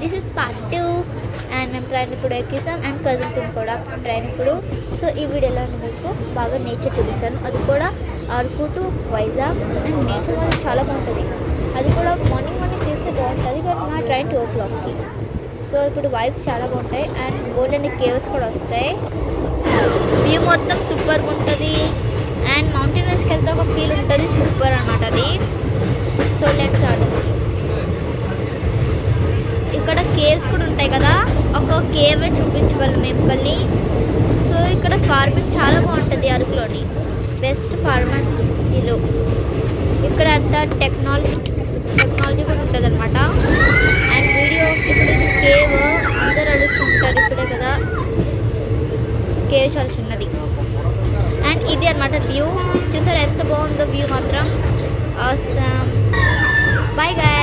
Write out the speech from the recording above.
This is part 2 and మేము train ఇప్పుడు ఎక్కేసాం and కదులుతుంది కూడా ట్రైన్ ఇప్పుడు. సో ఈ వీడియోలో మీకు బాగా నేచర్ చూపిస్తాను, అది కూడా Araku to Vizag. And nature మాత్రం చాలా బాగుంటుంది, అది కూడా మార్నింగ్ తీస్తే బాగుంటుంది, కానీ మా ట్రైన్ 2 o'clockకి. సో ఇప్పుడు వైబ్స్ చాలా బాగుంటాయి అండ్ గోల్డెన్ కేవ్స్ కూడా వస్తాయి. వ్యూ మొత్తం సూపర్గా ఉంటుంది అండ్ మౌంటైనర్స్కి వెళ్తే ఒక ఫీల్ ఉంటుంది, సూపర్ అనమాట అది. So let's start. ఇక్కడ కేవ్స్ కూడా ఉంటాయి కదా, ఒక కేవ్ చూపించగలం మేపుకల్ని. సో ఇక్కడ ఫార్మింగ్ చాలా బాగుంటుంది అరకులోని, బెస్ట్ ఫార్మర్స్ ఇల్లు. ఇక్కడ అంతా టెక్నాలజీ కూడా ఉంటుంది అనమాట. అండ్ వీడియో ఇప్పుడు ఇది కేవ్, అందరు అడుస్తుంటారు ఇప్పుడే కదా, కేవ్ చాలా చిన్నది. అండ్ ఇది అనమాట వ్యూ, చూసారు ఎంత బాగుందో వ్యూ మాత్రం. ఆసమ్. Bye guy.